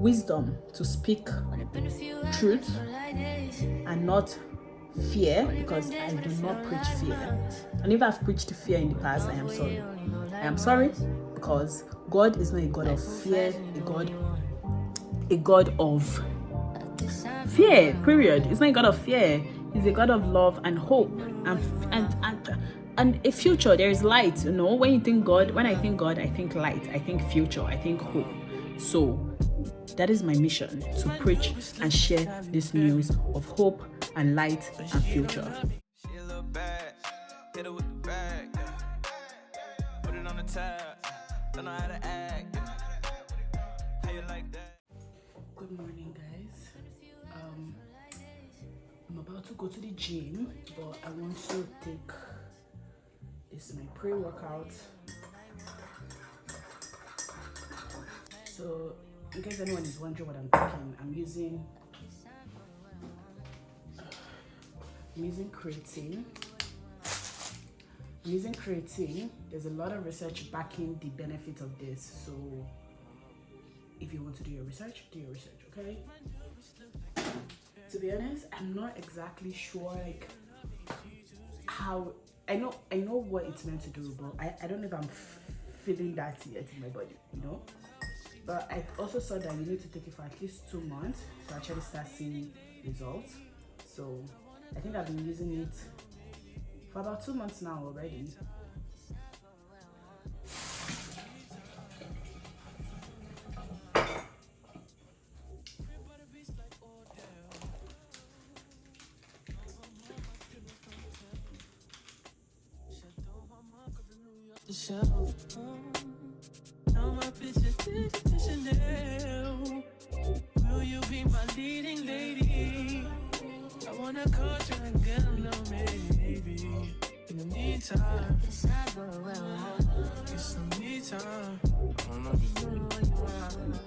wisdom to speak truth and not fear, because I do not preach fear. And if I've preached fear in the past, I am sorry. I am sorry, because God is not a God of fear, a God of fear, period. It's not a God of fear. He's a God of love and hope and a future. There is light. You know, when I think God, I think light, I think future, I think hope. So that is my mission, to preach and share this news of hope and light and future. Good morning, guys. I'm about to go to the gym, but I want to take this my pre-workout. So in case anyone is wondering what I'm taking, I'm using creatine. I'm using creatine. There's a lot of research backing the benefit of this. So if you want to do your research, okay? To be honest, I'm not exactly sure like how. I know what it's meant to do, but I don't know if I'm feeling that yet in my body, you know? But I also saw that you need to take it for at least 2 months to actually start seeing results. So I think I've been using it for about 2 months now already. Now my picture Chanel. Will you be my leading lady? I wanna call you and get a little maybe. In the meantime, it's not going well. It's some me time. I don't know. You know what you want.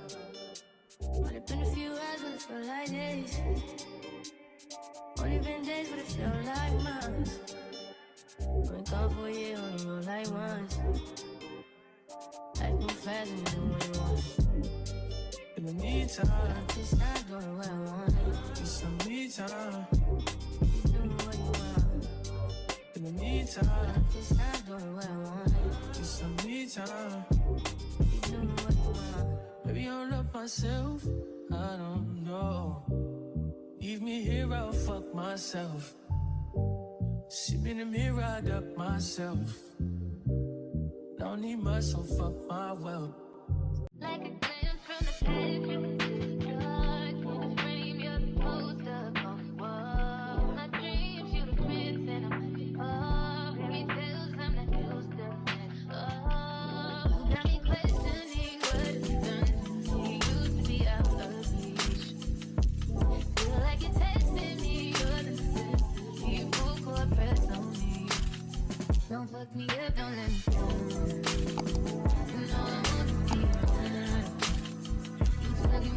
Only been a few hours, but it feel like days. Only been days, but it feel like months. Wake up for you, only know like once. Life move fast and you do what you want. In the meantime, it's not going where I want it. It's some me time. You do what you want. In the meantime, it's not going where I want it. It's some me time. You do what you want. Maybe I'll love myself. I don't know. Leave me here, I'll fuck myself. See me in the mirror, I duck myself. Don't need much, so fuck my wealth. Like a glance from the past, dark in the frame, you're the poster of the wall. My dreams, you're the prince, and I'm the pop. Fairy tales, I'm not used to it. Oh, got me questioning what it's done to me. Used to be out of reach. Feel like you're testing me, you're the necessity. Full court press on me. Don't fuck me up, don't let me down. You know I wanna be alone. You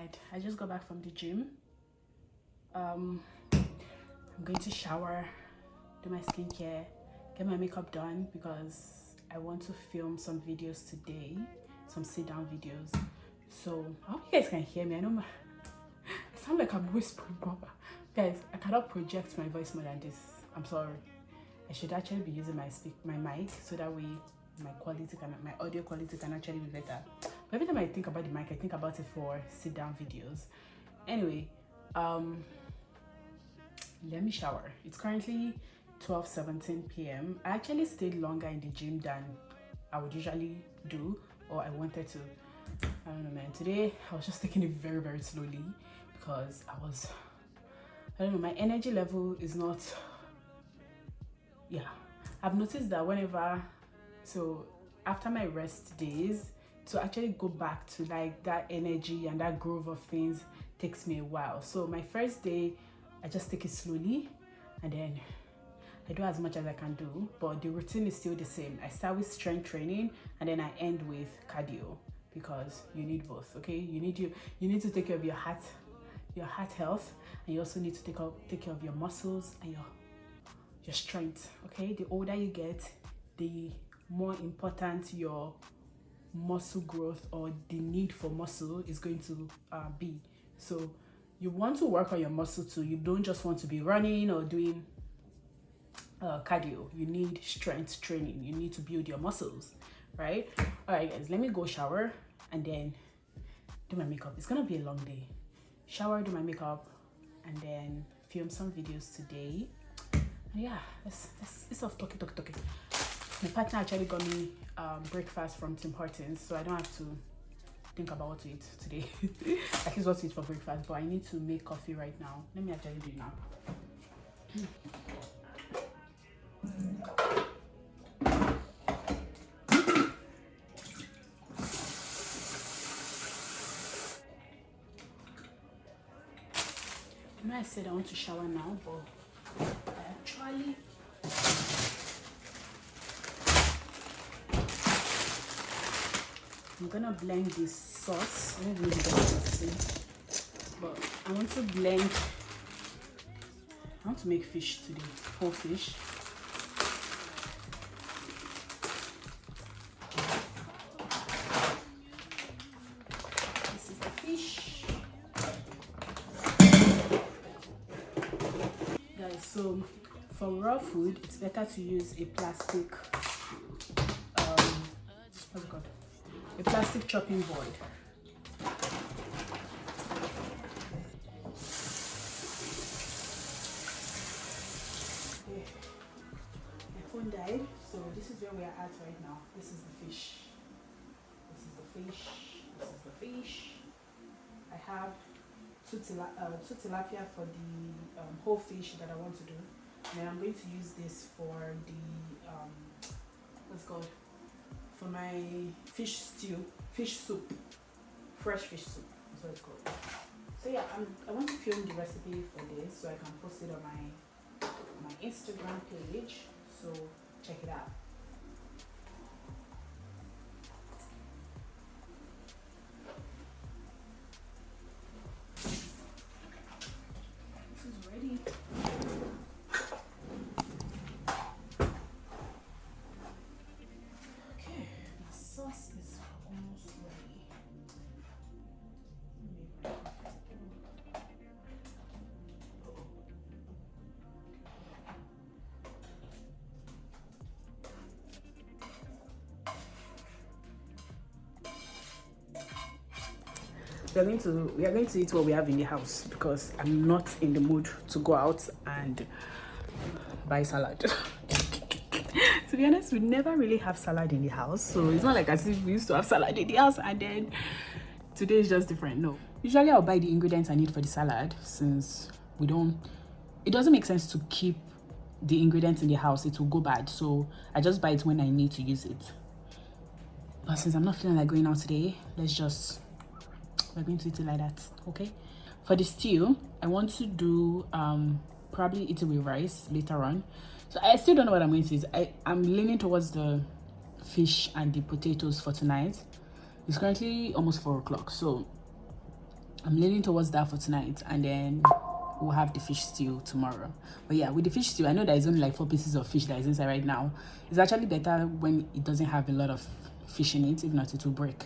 tired. I just got back from the gym. I'm going to shower, do my skincare, get my makeup done because I want to film some videos today, some sit down videos. So I hope you guys can hear me. I know I sound like I'm whispering, proper. Guys, I cannot project my voice more than this. I'm sorry. I should actually be using my mic so that way my audio quality can actually be better. But every time I think about the mic, I think about it for sit down videos. Anyway, let me shower. It's currently 12:17 p.m. I actually stayed longer in the gym than I would usually do, or I wanted to. I don't know, man. Today I was just taking it very, very slowly because I don't know, my energy level is not, yeah. I've noticed that so after my rest days, to actually go back to like that energy and that groove of things takes me a while. So my first day, I just take it slowly and then I do as much as I can do, but the routine is still the same. I start with strength training and then I end with cardio because you need both, okay? You need to take care of your heart health, and you also need to take care of your muscles and your strength, okay? The older you get, the more important your muscle growth or the need for muscle is going to be. So you want to work on your muscle too. You don't just want to be running or doing cardio. You need strength training. You need to build your muscles, right? All right, guys, let me go shower and then do my makeup. It's gonna be a long day. Shower, do my makeup, and then film some videos today. And yeah, let's stop talking. My partner actually got me breakfast from Tim Hortons, so I don't have to think about what to eat today. At least what to eat for breakfast, but I need to make coffee right now. Let me actually do it now. I said I want to shower now, but actually I'm gonna blend this sauce. I don't really get to see, but I want to make fish today, whole fish. This is the fish. Guys, so for raw food, it's better to use a plastic, what's it called? A plastic chopping board. Okay. My phone died, so this is where we are at right now. This is the fish. This is the fish. This is the fish. I have two tilapia for the whole fish that I want to do. And then I'm going to use this for the what's it called? For my fish stew, fish soup, fresh fish soup. That's what it's called. So yeah, I want to film the recipe for this so I can post it on my Instagram page. So check it out. This is ready. Sauce is almost ready. We are going to eat what we have in the house because I'm not in the mood to go out and buy salad. To be honest, we never really have salad in the house, so it's not like as if we used to have salad in the house and then today is just different. No, usually I'll buy the ingredients I need for the salad since it doesn't make sense to keep the ingredients in the house. It will go bad, so I just buy it when I need to use it. But since I'm not feeling like going out today, we're going to eat it like that, okay? For the stew, I want to do probably eat it with rice later on. So I still don't know what I'm going to use. I'm leaning towards the fish and the potatoes for tonight. It's currently almost 4 o'clock, so I'm leaning towards that for tonight, and then we'll have the fish stew tomorrow. But yeah, with the fish stew, I know there's only like 4 pieces of fish that is inside right now. It's actually better when it doesn't have a lot of fish in it, if not it will break.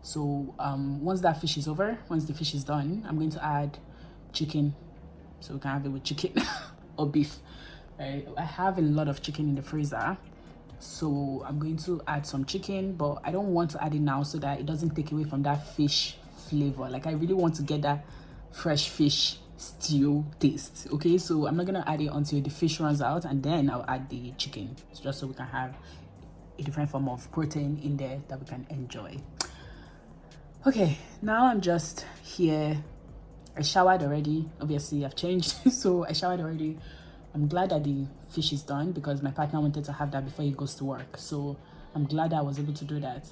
So once that fish is over, once the fish is done, I'm going to add chicken, so we can have it with chicken or beef. I have a lot of chicken in the freezer, so I'm going to add some chicken, but I don't want to add it now so that it doesn't take away from that fish flavor. Like, I really want to get that fresh fish stew taste. Okay, so I'm not gonna add it until the fish runs out, and then I'll add the chicken, just so we can have a different form of protein in there that we can enjoy. Okay, now I'm just here. I showered already. Obviously, I've changed, so I showered already. I'm glad that the fish is done because my partner wanted to have that before he goes to work. So I'm glad that I was able to do that.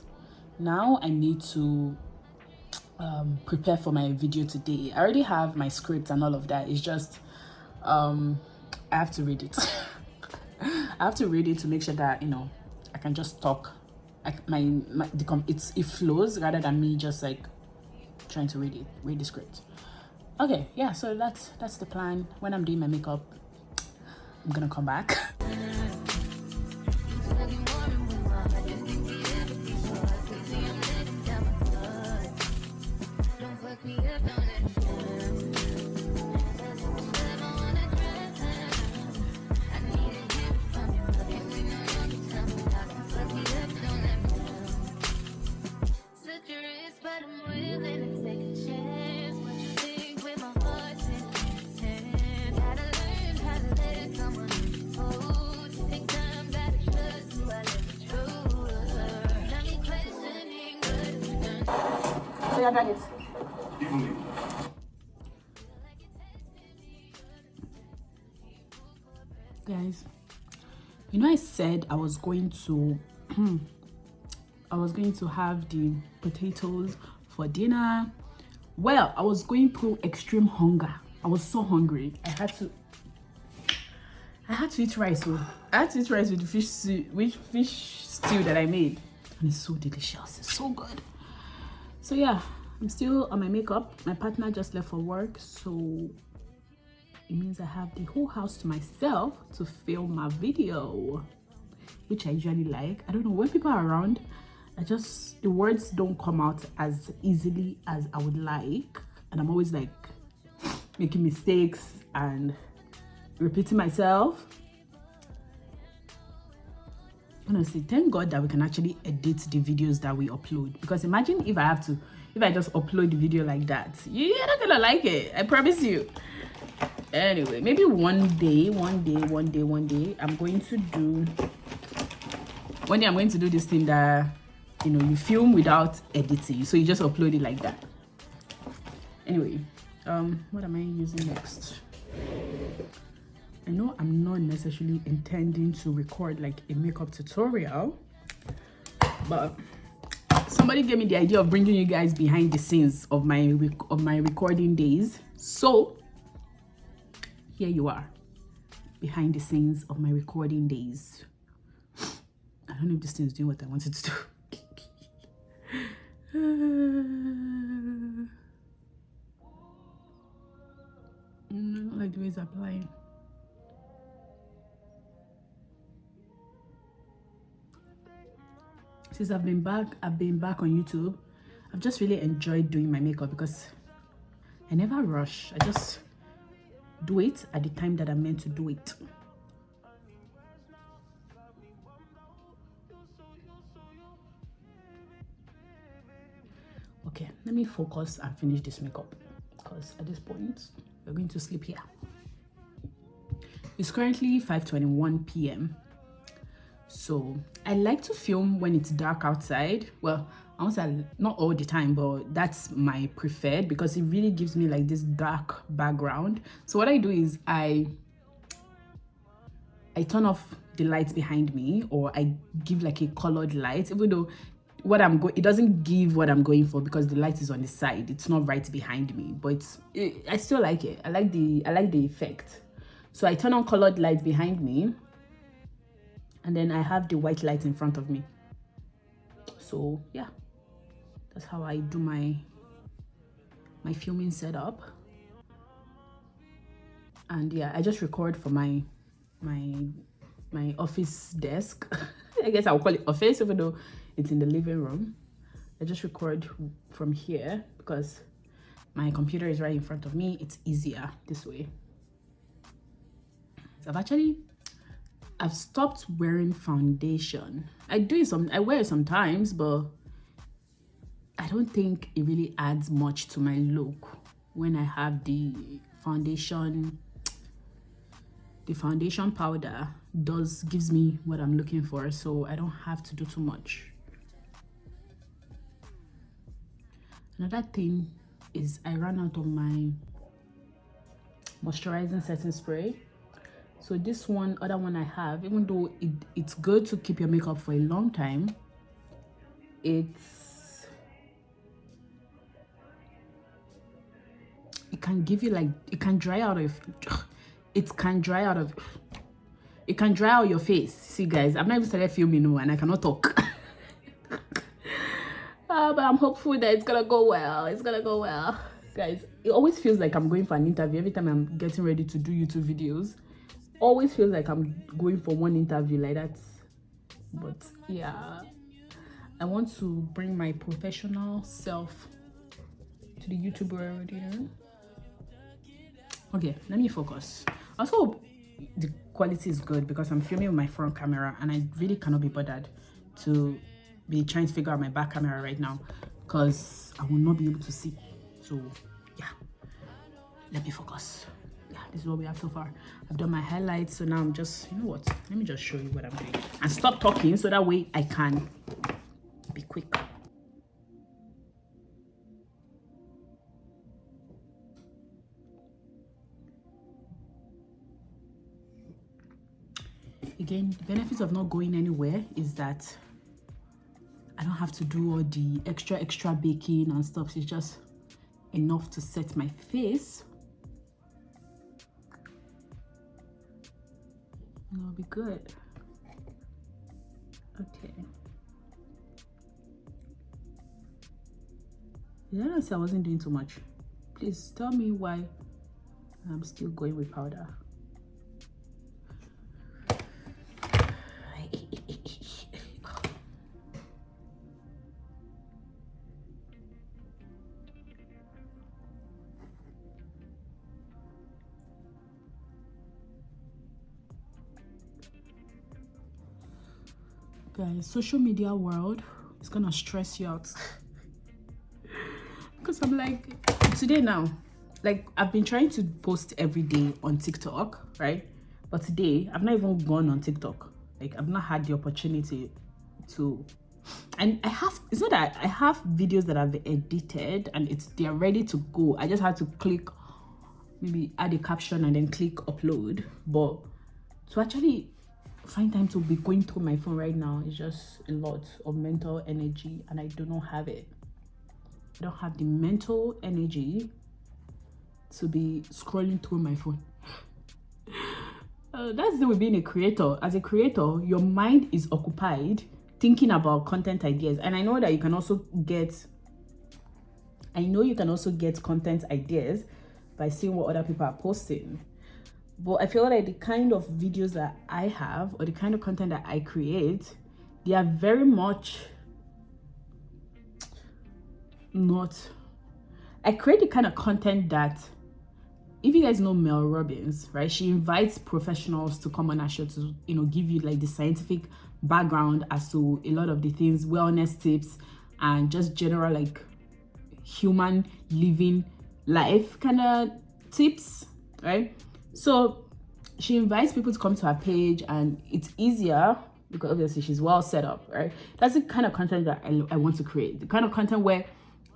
Now I need to prepare for my video today. I already have my script and all of that. It's just I have to read it. I have to read it to make sure that, you know, I can just talk. It flows rather than me just like trying to read the script. Okay, yeah, so that's the plan. When I'm doing my makeup, I'm gonna come back. So you're done it. Guys, you know I said I was going to have the potatoes for dinner. Well, I was going through extreme hunger. I was so hungry. I had to eat rice. So I had to eat rice with the fish stew that I made, and it's so delicious. It's so good. So yeah, I'm still on my makeup. My partner just left for work, so it means I have the whole house to myself to film my video, which I usually like. I don't know, when people are around, the words don't come out as easily as I would like, and I'm always like making mistakes and repeating myself. Honestly, thank God that we can actually edit the videos that we upload, because imagine if I just upload the video like that, you're not gonna like it, I promise you. Anyway, maybe one day I'm going to do this thing that, you know, you film without editing, so you just upload it like that. Anyway, what am I using next? I know I'm not necessarily intending to record like a makeup tutorial, but somebody gave me the idea of bringing you guys behind the scenes of my recording days. So here you are, behind the scenes of my recording days. I don't know if this thing is doing what I wanted to do. I don't like the way it's applying. Since I've been back on YouTube. I've just really enjoyed doing my makeup because I never rush. I just do it at the time that I'm meant to do it. Okay, let me focus and finish this makeup, because at this point we're going to sleep here. It's currently 5:21 p.m. So I like to film when it's dark outside. Well, I won't say not all the time, but that's my preferred, because it really gives me like this dark background. So what I do is I turn off the lights behind me, or I give like a colored light, even though it doesn't give what I'm going for, because the light is on the side, it's not right behind me, but I still like it. I like the effect. So I turn on colored light behind me, and then I have the white light in front of me. So yeah, that's how I do my my filming setup. And yeah, I just record for my office desk. I guess I'll call it office, even though it's in the living room. I just record from here because my computer is right in front of me. It's easier this way. So I've stopped wearing foundation. I wear it sometimes, but I don't think it really adds much to my look when I have the foundation. The foundation powder gives me what I'm looking for, so I don't have to do too much. Another thing is I ran out of my moisturizing setting spray. So this other one I have, even though it's good to keep your makeup for a long time, it can give you like, it can dry out your face. See guys, I've not even started filming now and I cannot talk. But I'm hopeful that it's gonna go well. It's gonna go well. Guys, it always feels like I'm going for an interview every time I'm getting ready to do YouTube videos. Always feels like I'm going for one interview like that. But yeah, I want to bring my professional self to the YouTube world, you know. Okay, let me focus. Also, the quality is good because I'm filming with my front camera and I really cannot be bothered to be trying to figure out my back camera right now because I will not be able to see. So yeah, let me focus. Yeah, this is what we have so far. I've done my highlights, so now I'm just, you know what, let me just show you what I'm doing and stop talking so that way I can be quick. Again, the benefits of not going anywhere is that I don't have to do all the extra baking and stuff. It's just enough to set my face. And it'll be good. Okay. Did I say I wasn't doing too much? Please tell me why I'm still going with powder. Guys, social media world is gonna stress you out. Because I'm like, today now, like I've been trying to post every day on TikTok, right? But today I've not even gone on TikTok. Like I've not had the opportunity to, and it's not that I have videos that I've edited and they're ready to go. I just had to click, maybe add a caption and then click upload. But to actually find time to be going through my phone right now is just a lot of mental energy and I do not have it. I don't have the mental energy to be scrolling through my phone. That's the way being a creator. As a creator, your mind is occupied thinking about content ideas, and I know that you can also get content ideas by seeing what other people are posting. But I feel like the kind of videos that I have or the kind of content that I create, they are very much not. I create the kind of content that, if you guys know Mel Robbins, right? She invites professionals to come on her show to, you know, give you like the scientific background as to a lot of the things, wellness tips, and just general like human living life kind of tips, right? So she invites people to come to her page and it's easier because obviously she's well set up, right? That's the kind of content that I want to create. The kind of content where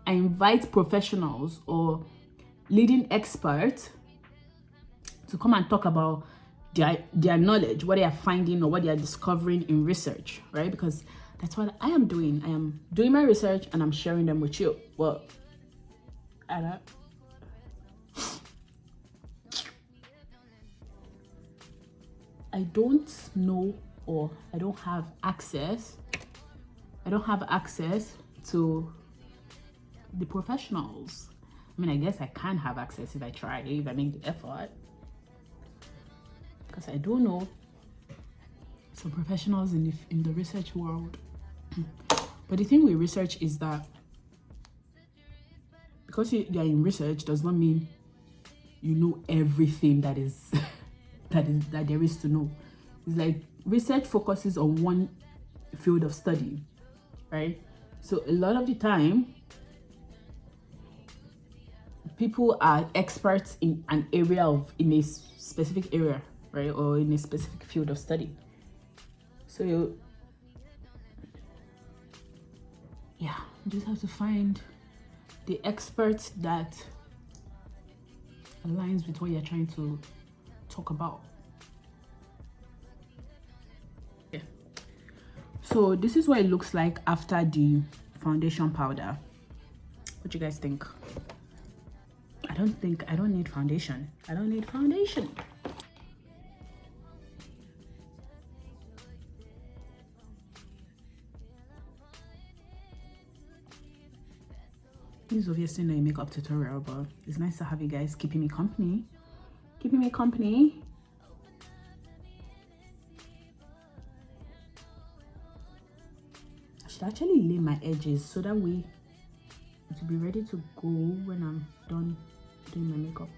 I invite professionals or leading experts to come and talk about their knowledge, what they are finding or what they are discovering in research, right? Because that's what I am doing. I am doing my research and I'm sharing them with you. Well, I don't know, or I don't have access to the professionals. I mean, I guess I can have access if I try, if I make the effort. Because I do know some professionals in the research world. But the thing with research is that because you're in research does not mean you know everything that is that there is to know. It's like research focuses on one field of study, right? So a lot of the time people are experts in an area in a specific area, right? Or in a specific field of study. So you just have to find the expert that aligns with what you're trying to talk about. Yeah. So this is what it looks like after the foundation powder. What do you guys think? I don't need foundation. I don't need foundation. This is obviously not a makeup tutorial, but it's nice to have you guys keeping me company. Keeping me company. I should actually lay my edges so that way it will be ready to go when I'm done doing my makeup.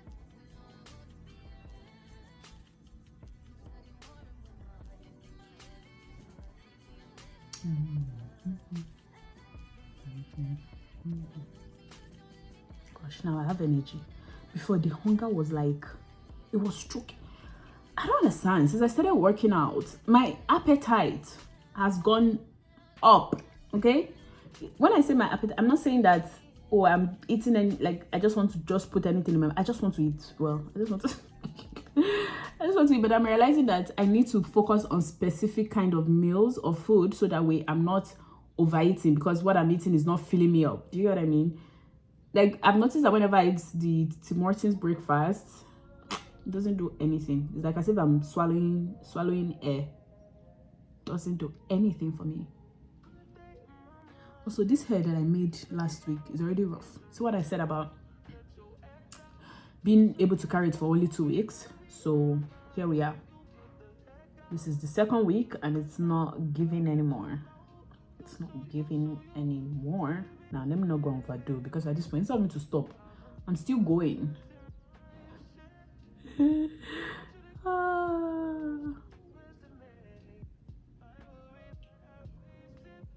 Gosh, now I have energy. Before, the hunger was like, it was stroking. I don't understand. Since I started working out, my appetite has gone up. Okay, when I say my appetite, I'm not saying that I'm eating and like I just want to just put anything in my. I just want to eat. Well, I just want to. I just want to eat, but I'm realizing that I need to focus on specific kind of meals or food so that way I'm not overeating, because what I'm eating is not filling me up. Do you know what I mean? Like, I've noticed that whenever I eat the Tim Hortons breakfast, it doesn't do anything. It's like as if I'm swallowing air. It doesn't do anything for me. Also, this hair that I made last week is already rough. So what I said about being able to carry it for only 2 weeks. So here we are. This is the second week and it's not giving anymore. It's not giving anymore. Now let me not go overdo, because at this point it's not going to stop. I'm still going.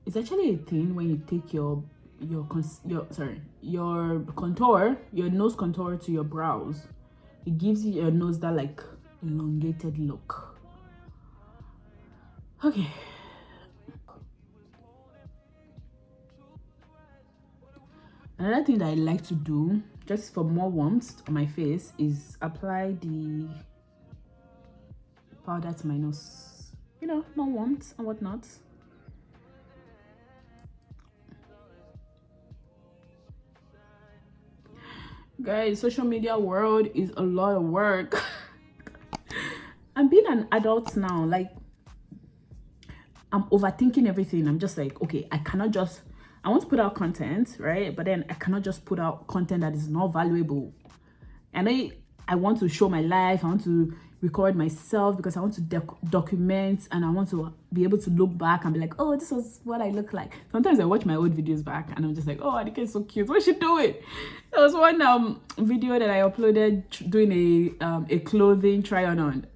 It's actually a thing when you take your contour, your nose contour to your brows. It gives you your nose that like elongated look. Okay. Another thing that I like to do, just for more warmth on my face, is apply the powder to my nose. You know, more warmth and whatnot. Guys, social media world is a lot of work. I'm being an adult now, like I'm overthinking everything. I'm just like, okay, I want to put out content, right? But then I cannot just put out content that is not valuable. And I want to show my life. I want to record myself because I want to document, and I want to be able to look back and be like, oh, this was what I look like. Sometimes I watch my old videos back and I'm just like, oh, Adike is so cute. What's she doing? There was one video that I uploaded doing a clothing try on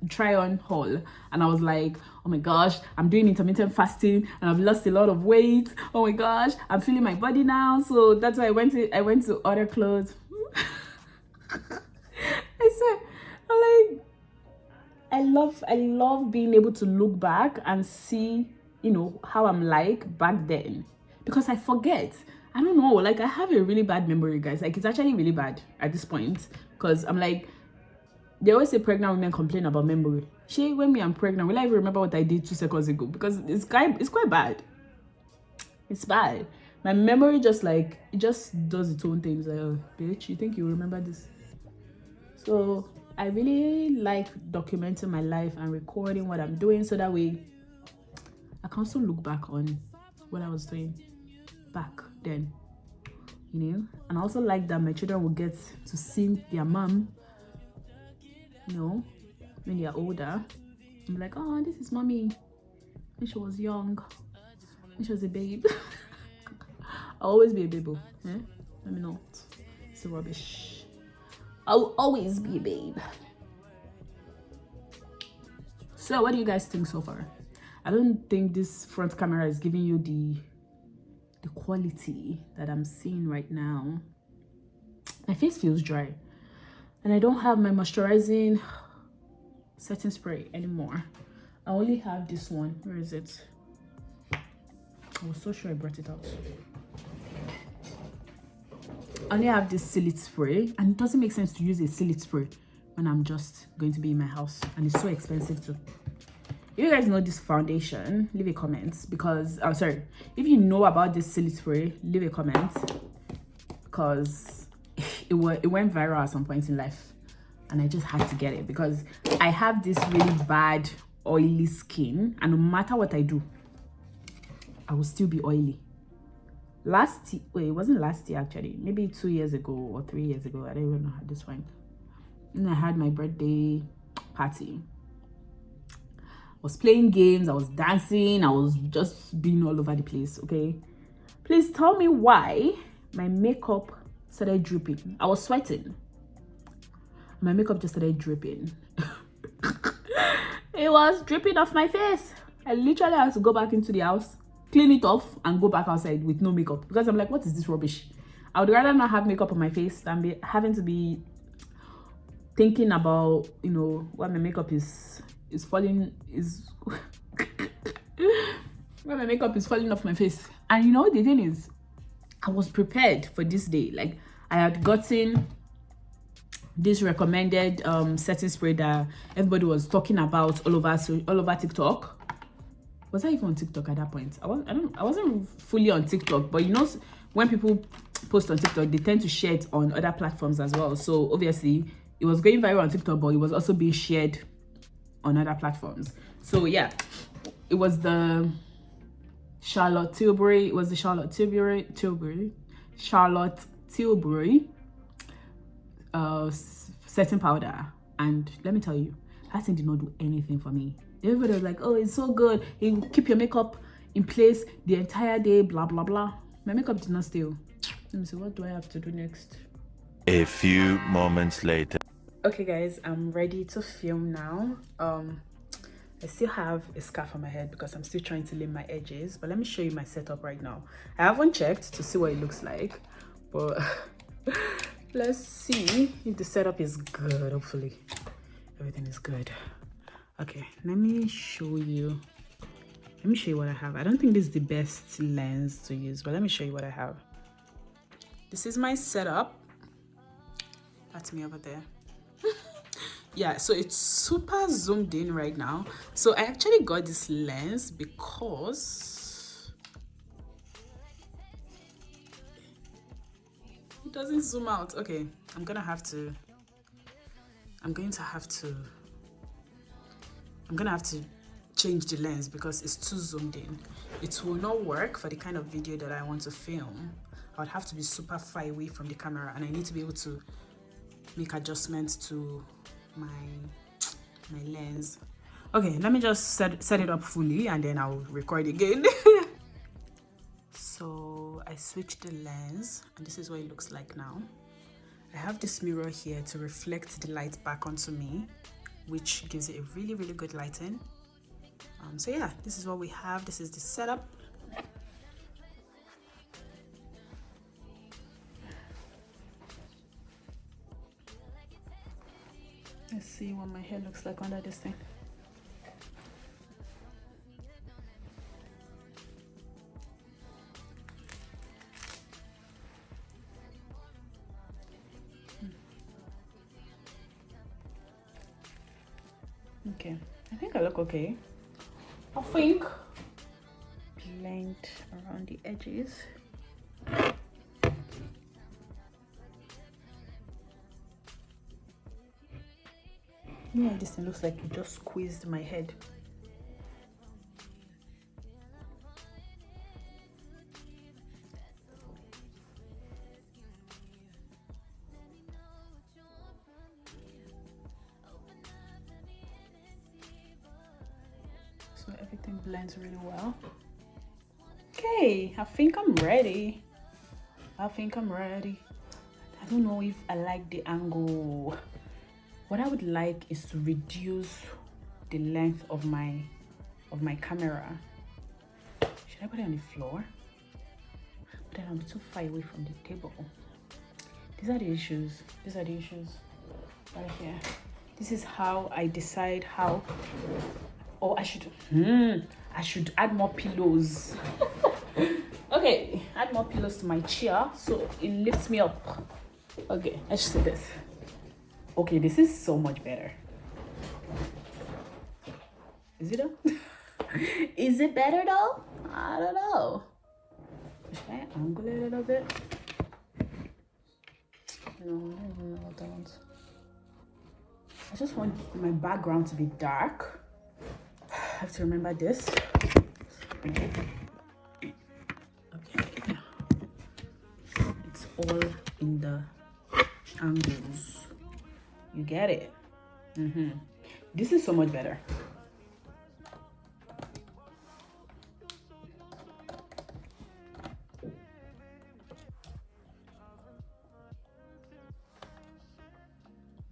haul, and I was like, oh my gosh, I'm doing intermittent fasting and I've lost a lot of weight. Oh my gosh, I'm feeling my body now. So that's why I went to order clothes. I love being able to look back and see, you know, how I'm like back then, because I forget. I don't know, like I have a really bad memory, guys. Like it's actually really bad at this point, because I'm like, they always say pregnant women complain about memory. When I'm pregnant, will I even remember what I did 2 seconds ago? Because it's quite bad. It's bad. My memory just does its own things. Like, oh, bitch, you think you remember this? So I really like documenting my life and recording what I'm doing, so that way I can also look back on what I was doing back then. you know. And I also like that my children will get to see their mom, you know, when they are older. I'm like, oh, this is mommy when she was young, when she was a babe. I'll always be a babe. Eh? Let me not. It's rubbish. I'll always be a babe. So what do you guys think so far? I don't think this front camera is giving you the quality that I'm seeing right now. My face feels dry and I don't have my moisturizing setting spray anymore. I only have this one. Where is it? I was so sure I brought it out. I only have this silite spray, and it doesn't make sense to use a silite spray when I'm just going to be in my house, and it's so expensive too. If you guys know this foundation, leave a comment, because I'm sorry, if you know about this silite spray, leave a comment, because it went viral at some point in life and I just had to get it because I have this really bad oily skin, and no matter what I do, I will still be oily. It wasn't last year actually, maybe 2 years ago or 3 years ago, I don't even know how this went. And I had my birthday party. I was playing games, I was dancing, I was just being all over the place. Okay, please tell me why my makeup started dripping. I was sweating, my makeup just started dripping. It was dripping off my face. I literally had to go back into the house, clean it off, and go back outside with no makeup, because I'm like, what is this rubbish? I would rather not have makeup on my face than having to be thinking about, you know, what my makeup is falling when my makeup is falling off my face. And you know, the thing is, I was prepared for this day. Like, I had gotten this recommended setting spray that everybody was talking about all over TikTok. Was I even on TikTok at that point? I wasn't fully on TikTok, but you know, when people post on TikTok, they tend to share it on other platforms as well. So obviously it was going viral on TikTok, but it was also being shared on other platforms. So yeah, it was the Charlotte Tilbury setting powder, and let me tell you, that thing did not do anything for me. Everybody was like, oh, it's so good, it will keep your makeup in place the entire day, blah blah blah. My makeup did not stay. Let me see, what do I have to do next? A few moments later. Okay guys, I'm ready to film now. I still have a scarf on my head because I'm still trying to lay my edges, but let me show you my setup right now. I haven't checked to see what it looks like, but let's see if the setup is good. Hopefully everything is good. Okay, let me show you what I have. I don't think this is the best lens to use, but let me show you what I have. This is my setup. That's me over there. Yeah, so it's super zoomed in right now. So I actually got this lens because it doesn't zoom out. Okay, I'm going to have to change the lens because it's too zoomed in. It will not work for the kind of video that I want to film. I would have to be super far away from the camera, and I need to be able to make adjustments to my lens. Okay, let me just set it up fully and then I'll record again. So I switched the lens and this is what it looks like now. I have this mirror here to reflect the light back onto me, which gives it a really, really good lighting. So yeah, this is what we have. This is the setup. Let's see what my hair looks like under this thing. Okay, I think I look okay. I think blend around the edges. Yeah, this thing looks like you just squeezed my head. Everything blends really well. Okay, I think I'm ready. I don't know if I like the angle. What I would like is to reduce the length of my camera. Should I put it on the floor? But then I'll be too far away from the table. These are the issues right here. This is how I decide how. Oh, I should add more pillows. Okay, add more pillows to my chair so it lifts me up. Okay, let's see this. Okay, this is so much better. Is it though? Is it better though? I don't know. Should I angle it a little bit? No, I don't even know what I want. I just want my background to be dark. I have to remember this. Okay. It's all in the angles. You get it? This is so much better.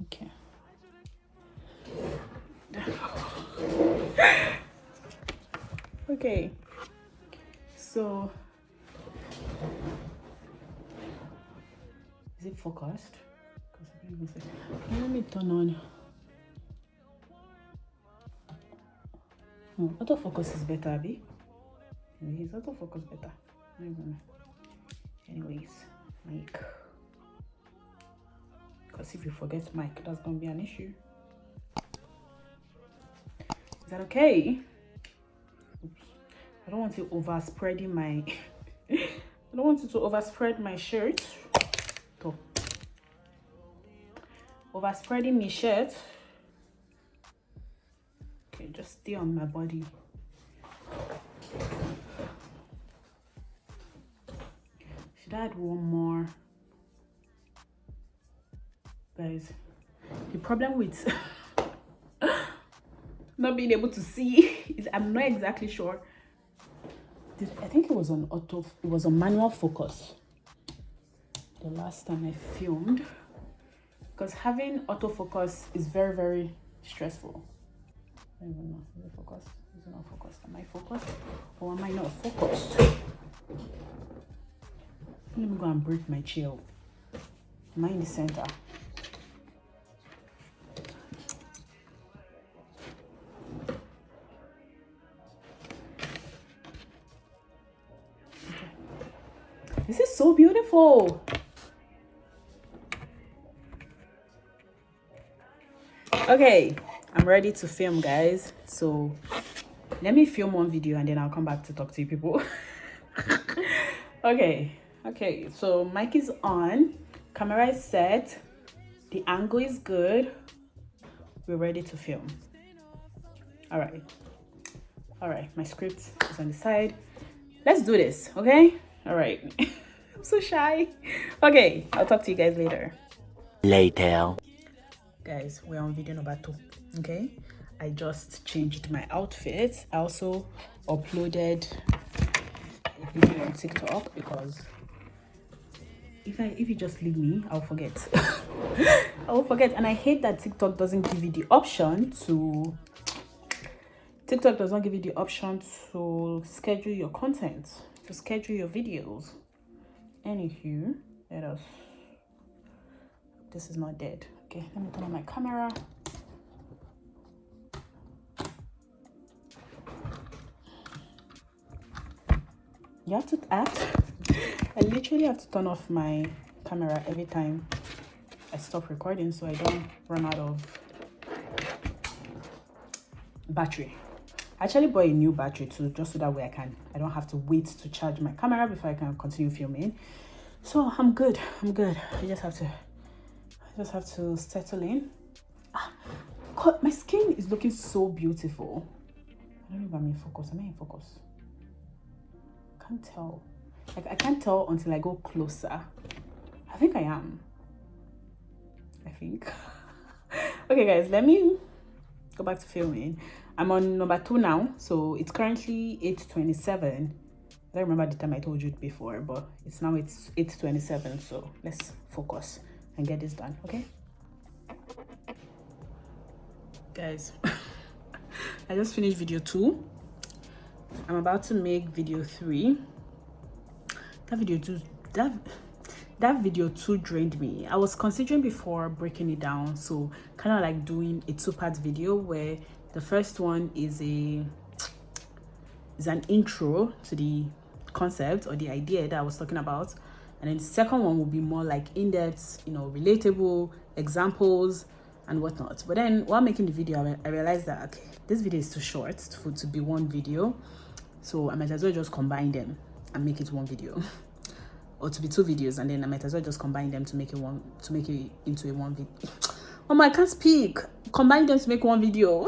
Okay. Okay. So, is it focused? Let me turn on. Autofocus is better, Abby. Anyways, autofocus better. Anyways, mic. Because if you forget mic, that's gonna be an issue. Is that okay? Oops. I don't want to overspreading my I don't want it to overspread my shirt. So, overspreading my shirt. Okay, just stay on my body. Should I add one more? Guys, the problem with not being able to see is I'm not exactly sure. I think it was on manual focus the last time I filmed, because having autofocus is very, very stressful. I don't even know. Is it focused? Is it not focused? Am I focused or am I not focused? Let me go and break my chair. Am I in the center? This is so beautiful. Okay, I'm ready to film, guys. So let me film one video and then I'll come back to talk to you people. Okay, so mic is on, camera is set, the angle is good, we're ready to film. All right, my script is on the side. Let's do this, okay? All right. I'm so shy. Okay, I'll talk to you guys later. Guys, we're on video number 2. Okay, I just changed my outfit. I also uploaded a video on TikTok because if you just leave me, I'll forget. I will forget, and I hate that TikTok doesn't give you the option to schedule your content, to schedule your videos. Anywho, this is not dead. Okay, let me turn on my camera. You have to act. I literally have to turn off my camera every time I stop recording so I don't run out of battery. I actually bought a new battery too, just so that way I don't have to wait to charge my camera before I can continue filming. So I'm good. I just have to settle in. God, my skin is looking so beautiful. I don't know if I'm in focus. Am I in focus? Can't tell. Like, I can't tell until I go closer. I think I am. Okay, guys, let me go back to filming. I'm on number 2 now, so it's currently 8:27. I don't remember the time I told you before, but it's 8:27, so let's focus and get this done, okay? Guys, I just finished video 2. I'm about to make video 3. That video 2 drained me. I was considering before breaking it down, so kind of like doing a 2-part video where the first one is an intro to the concept or the idea that I was talking about, and then the second one will be more like in-depth, relatable examples and whatnot. But then while making the video, I realized that okay, this video is too short to be one video, so I might as well just combine them and make it one video. Or to be 2 videos, and then I might as well just combine them to make it into a one video. Oh my, I can't speak. Combine them to make one video.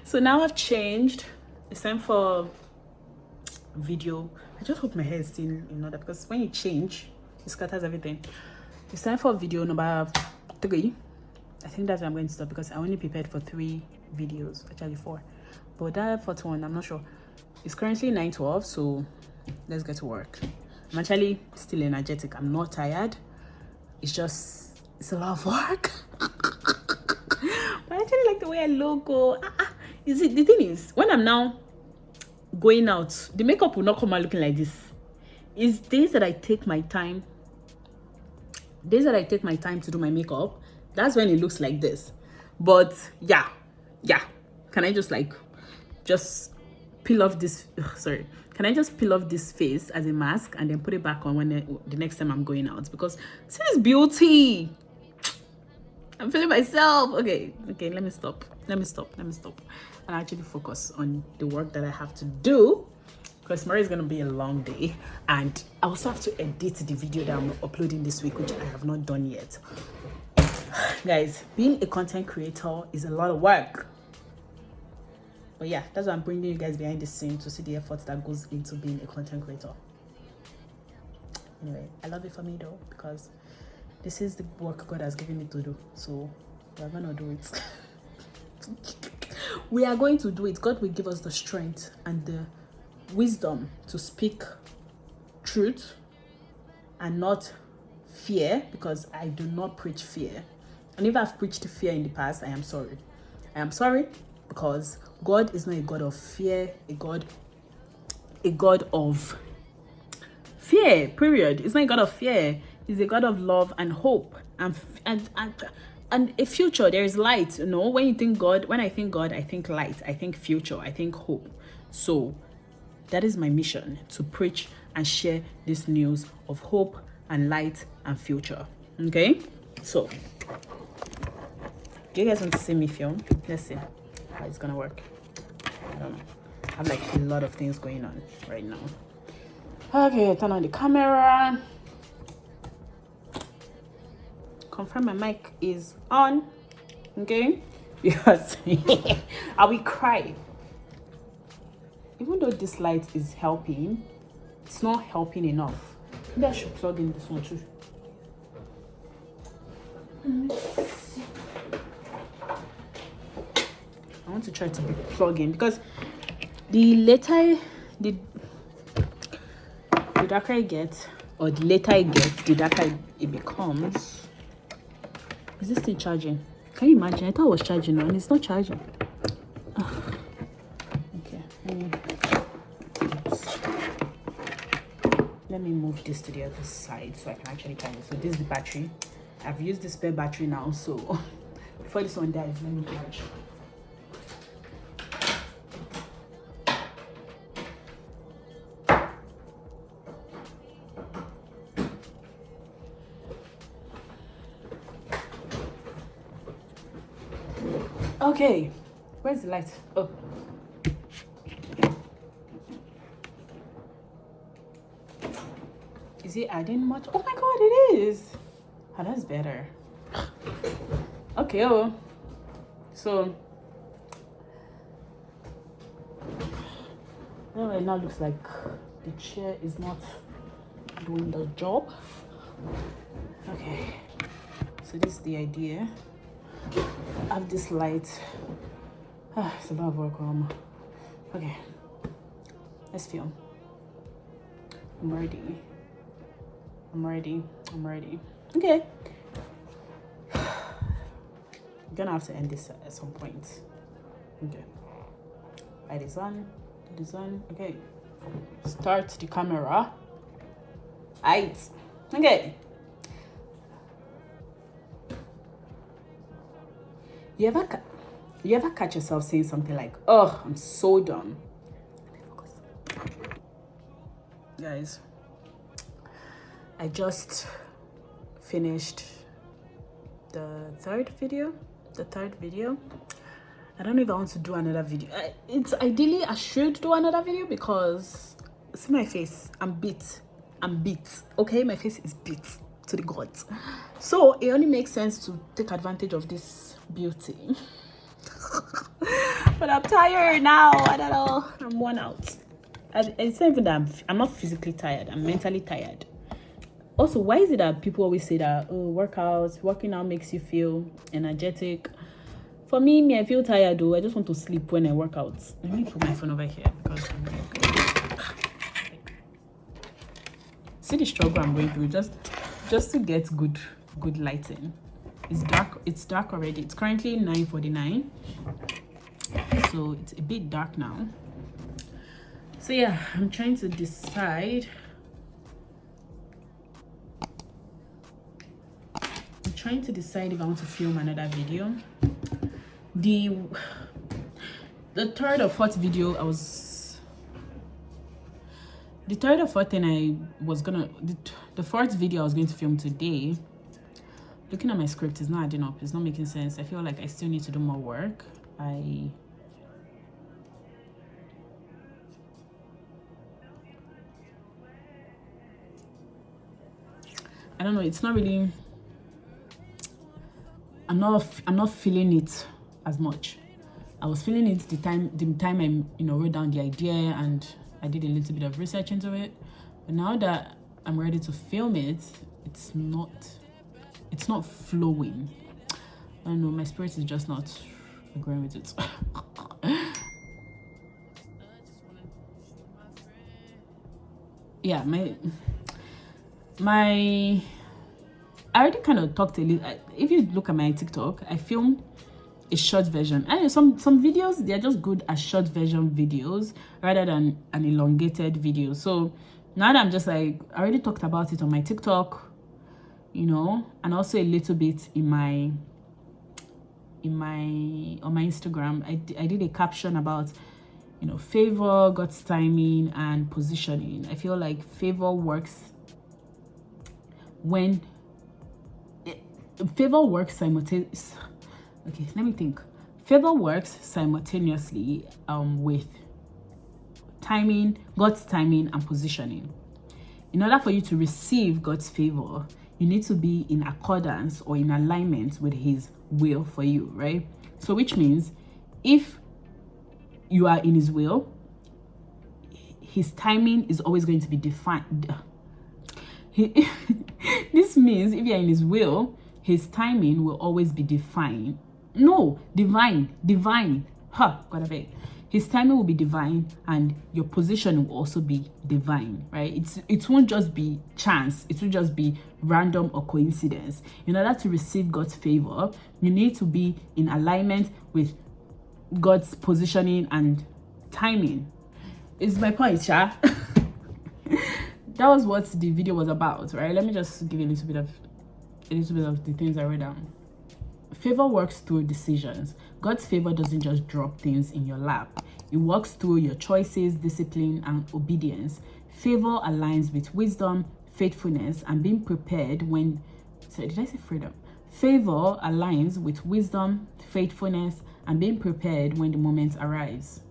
So now I've changed. It's time for video. I just hope my hair is still in order, because when you change, it scatters everything. It's time for video number 3. I think that's where I'm going to stop, because I only prepared for 3 videos, actually 4. But that 4th one, I'm not sure. It's currently 9:12, so let's get to work. I'm actually still energetic. I'm not tired. It's a lot of work. But I actually like the way I look. The thing is, when I'm now going out, the makeup will not come out looking like this. It's days that I take my time. To do my makeup, that's when it looks like this. But yeah. Can I just peel off this? Sorry. Can I just peel off this face as a mask and then put it back on when the next time I'm going out? Because see this beauty. I'm feeling myself. Okay, let me stop. And actually focus on the work that I have to do, because tomorrow is going to be a long day. And I also have to edit the video that I'm uploading this week, which I have not done yet. Guys, being a content creator is a lot of work. But yeah, that's why I'm bringing you guys behind the scene to see the effort that goes into being a content creator. Anyway, I love it for me though, because this is the work God has given me to do. So we're gonna do it. We are going to do it. God will give us the strength and the wisdom to speak truth and not fear, because I do not preach fear. And if I've preached fear in the past, I am sorry. Because God is not a God of fear, a God of fear, period. It's not a God of fear. He's a God of love and hope and a future. There is light. When I think God, I think light, I think future, I think hope. So that is my mission, to preach and share this news of hope and light and future. Okay? So do you guys want to see me film? Let's see how it's gonna work. I don't know. I have like a lot of things going on right now. Okay, turn on the camera. Confirm my mic is on. Okay? Because I will cry. Even though this light is helping, it's not helping enough. Maybe I should plug in this one too. I want to try to plug in, because the later the darker I get, or the later I get, the darker it becomes. Is this still charging? Can you imagine? I thought it was charging and it's not charging. Okay, let me move this to the other side so I can actually charge it. So this is the battery. I've used the spare battery now, so before this one dies, let me charge. Okay, where's the light? Oh. Is it adding much? Oh my god, it is. Oh, that's better. Okay, so it now looks like the chair is not doing the job. Okay, so this is the idea. I have this light It's a lot of work, okay, let's film. I'm ready. Okay. I'm gonna have to end this at some point. Okay. Light is on. Okay. Start the camera. Right. Okay. You ever catch yourself saying something like, "Oh, I'm so done." Guys, I just finished the third video. I don't know if I want to do another video. It's ideally I should do another video because see my face. I'm beat. Okay, my face is beat to the gods. So it only makes sense to take advantage of this beauty. But I'm tired now. I don't know. I'm worn out. It's not even that I'm not physically tired. I'm mentally tired. Also, why is it that people always say that working out makes you feel energetic? For me, I feel tired though. I just want to sleep when I work out. Let me put my phone over here because see the struggle I'm going through just to get good lighting. It's dark already. It's currently 9:49, so it's a bit dark now. So yeah, I'm trying to decide. If I want to film another video. The third or fourth video the fourth video I was going to film today. Looking at my script is not adding up. It's not making sense. I feel like I still need to do more work. I don't know. It's not really. I'm not feeling it as much. I was feeling it the time I wrote down the idea and I did a little bit of research into it. But now that I'm ready to film it, it's not flowing. I don't know, my spirit is just not agreeing with it. Yeah, my I already kind of talked a little. If you look at my TikTok, I filmed a short version. And some videos, they're just good as short version videos rather than an elongated video. So now that I'm just like, I already talked about it on my TikTok, and also a little bit on my Instagram. I did a caption about favor, God's timing, and positioning. I feel like favor works simultaneously. Okay, let me think. Favor works simultaneously with timing, God's timing, and positioning. In order for you to receive God's favor, you need to be in accordance or in alignment with His will for you, right? So which means if you are in His will, His timing is always going to be defined. This means if you're in His will, His timing will always be defined. No, divine. God beg. His timing will be divine, and your position will also be divine, right? It won't just be chance. It will just be random or coincidence. In order to receive God's favor, you need to be in alignment with God's positioning and timing. Is my point, Sha? That was what the video was about, right? Let me just give you a little bit of the things I wrote down. Favor works through decisions. God's favor doesn't just drop things in your lap. It works through your choices, discipline, and obedience. Favor aligns with wisdom, faithfulness, and being prepared when... Sorry, did I say freedom? Favor aligns with wisdom, faithfulness, and being prepared when the moment arrives.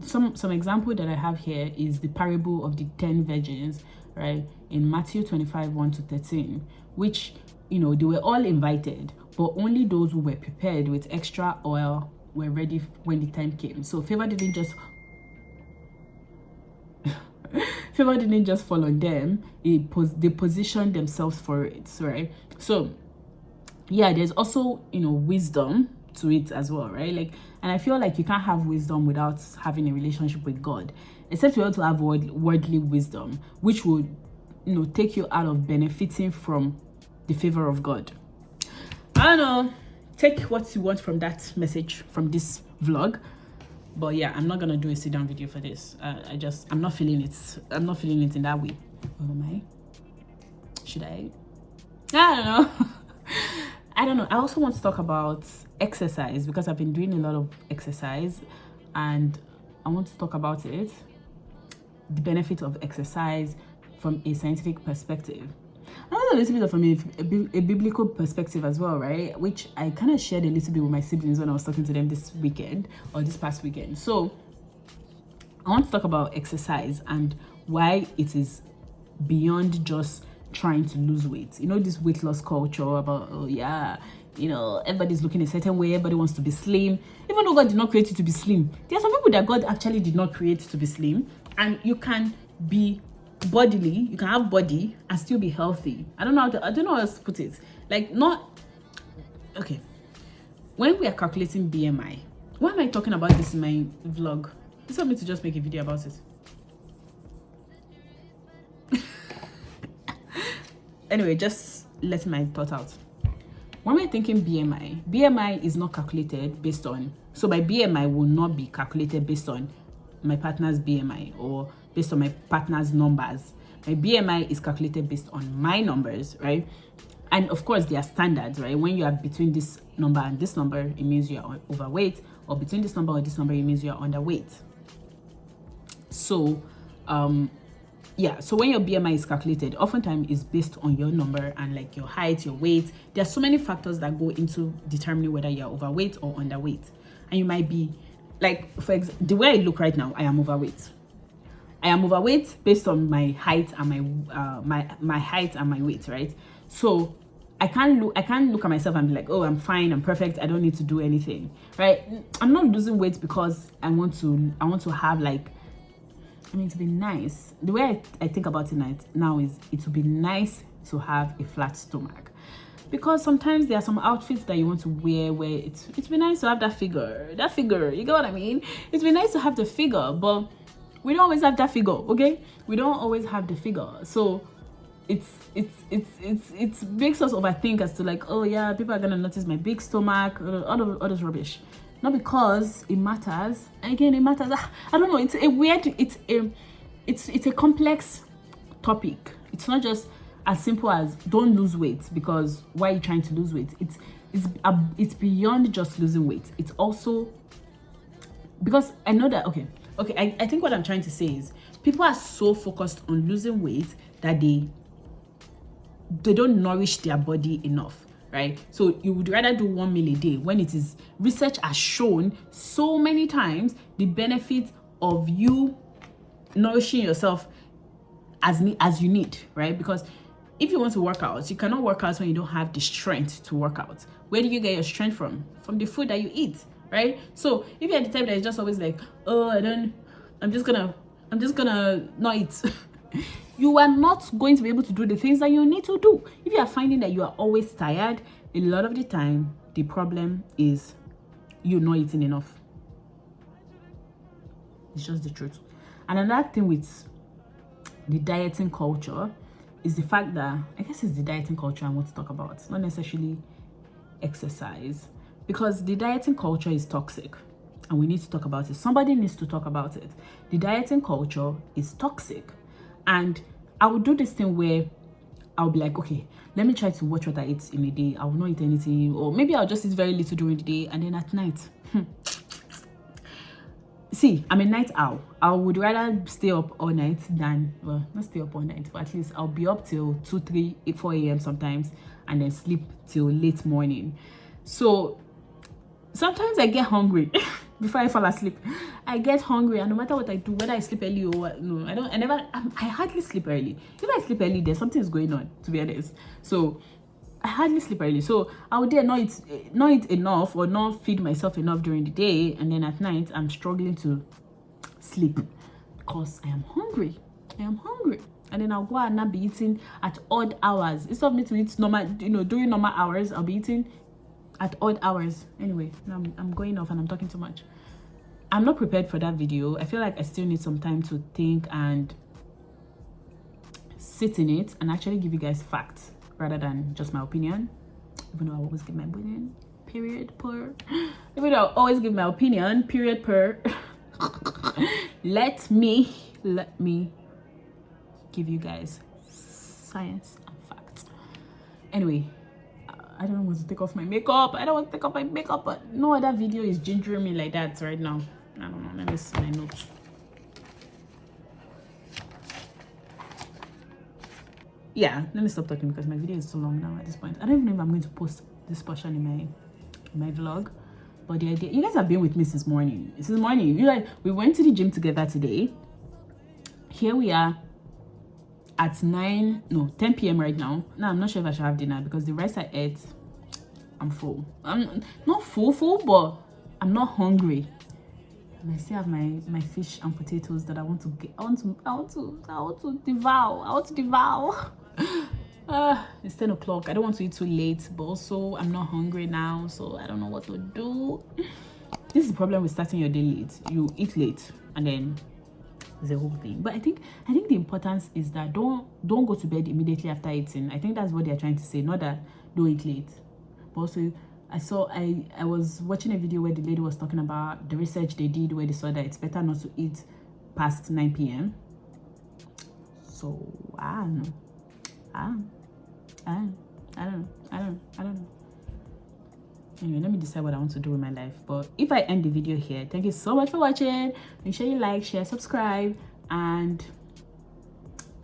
Some example that I have here is the parable of the 10 virgins, right? In Matthew 25, 1-13, which, they were all invited, but only those who were prepared with extra oil were ready when the time came. So favor didn't just fall on them. They positioned themselves for it, right? So yeah, there's also wisdom to it as well, right? Like, and I feel like you can't have wisdom without having a relationship with God, except you want to have worldly wisdom, which would, you know, take you out of benefiting from the favor of God. I don't know, take what you want from that message, from this vlog. But yeah, I'm not gonna do a sit down video for this. I'm not feeling it. I'm not feeling it in that way. Oh my, should I don't know. I don't know. I also want to talk about exercise, because I've been doing a lot of exercise and I want to talk about it, the benefit of exercise from a scientific perspective. And also a little bit from a biblical perspective as well, right? Which I kind of shared a little bit with my siblings when I was talking to them this weekend, or this past weekend. So I want to talk about exercise and why it is beyond just trying to lose weight. You know, this weight loss culture about, oh yeah, you know, everybody's looking a certain way, everybody wants to be slim. Even though God did not create you to be slim, there are some people that God actually did not create to be slim, and you can be bodily, you can have body and still be healthy. I don't know how else to put it. Like, not okay. When we are calculating BMI, why am I talking about this in my vlog? You want me to just make a video about it? Anyway, just letting my thought out. When we're thinking BMI is not calculated based on, so my BMI will not be calculated based on my partner's BMI or based on my partner's numbers. My BMI is calculated based on my numbers, right? And of course, there are standards, right? When you are between this number and this number, it means you are overweight, or between this number and this number, it means you are underweight. So, yeah, so when your BMI is calculated, oftentimes it's based on your number and like your height, your weight. There are so many factors that go into determining whether you're overweight or underweight. And you might be, like, for example, the way I look right now, I am overweight. I am overweight based on my height and my height and my weight, right? So I can't look at myself and be like, oh, I'm fine, I'm perfect, I don't need to do anything, right? I'm not losing weight because I want to have, like, I mean, to be nice. The way I think about it now is it would be nice to have a flat stomach, because sometimes there are some outfits that you want to wear where it's be nice to have that figure, you get what I mean? It's be nice to have the figure, but we don't always have that figure, okay? We don't always have the figure. So it makes us overthink as to, like, oh yeah, people are gonna notice my big stomach, all this rubbish. Not because it matters. And again, it matters. I don't know. It's a weird. It's a complex topic. It's not just as simple as don't lose weight, because why are you trying to lose weight? It's beyond just losing weight. It's also because I know that. Okay. I think what I'm trying to say is people are so focused on losing weight that they don't nourish their body enough. Right? So you would rather do 1 meal a day, when it is, research has shown so many times the benefit of you nourishing yourself as you need, right? Because if you want to work out, you cannot work out when you don't have the strength to work out. Where do you get your strength from? From the food that you eat, right? So if you're the type that is just always like, oh, I'm just gonna not eat. You are not going to be able to do the things that you need to do. If you are finding that you are always tired, a lot of the time, the problem is you not eating enough. It's just the truth. And another thing with the dieting culture is the fact that, I guess it's the dieting culture I want to talk about, not necessarily exercise, because the dieting culture is toxic and we need to talk about it. Somebody needs to talk about it. The dieting culture is toxic. And I will do this thing where I'll be like, okay, let me try to watch what I eat in a day. I will not eat anything, or maybe I'll just eat very little during the day, and then at night, see, I'm a night owl. I would rather stay up all night than, well, not stay up all night, but at least I'll be up till 2, 3, 4 a.m. sometimes, and then sleep till late morning. So sometimes I get hungry before I fall asleep. I get hungry, and no matter what I do, whether I sleep early or what, no, I hardly sleep early. If I sleep early, there's something is going on, to be honest. So I hardly sleep early. So I would dare not eat enough or not feed myself enough during the day, and then at night I'm struggling to sleep because I am hungry. And then I'll go out and not be eating at odd hours. Instead of me to eat normal, during normal hours, I'll be eating at odd hours. Anyway, I'm going off and I'm talking too much. I'm not prepared for that video. I feel like I still need some time to think and sit in it and actually give you guys facts rather than just my opinion. Even though I always give my opinion, period per. Even though I always give my opinion, period per. Let me give you guys science and facts. Anyway, I don't want to take off my makeup. I don't want to take off my makeup, but no other video is gingering me like that right now. I don't know. Let me see my notes. Yeah, let me stop talking because my video is too long now at this point. I don't even know if I'm going to post this portion in my vlog. But the idea, you guys have been with me since morning. Since morning, we went to the gym together today. Here we are at 10 p.m. right now. Now I'm not sure if I should have dinner because the rice I ate, I'm full. I'm not full, but I'm not hungry. And I still have my fish and potatoes that I want to get. I want to devour. It's 10 o'clock. I don't want to eat too late, but also I'm not hungry now, so I don't know what to do. This is the problem with starting your day late. You eat late and then the whole thing. But I think the importance is that don't go to bed immediately after eating. I think that's what they're trying to say, not that don't eat late. But also I was watching a video where the lady was talking about the research they did where they saw that it's better not to eat past 9 p.m. So I don't know. I don't know. Anyway, let me decide what I want to do with my life. But if I end the video here, thank you so much for watching. Make sure you like, share, subscribe, and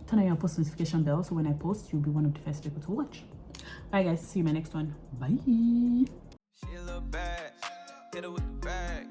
turn on your post notification bell so when I post, you'll be one of the first people to watch. Bye guys, see you in my next one. Bye. She a little bad, hit her with the bag.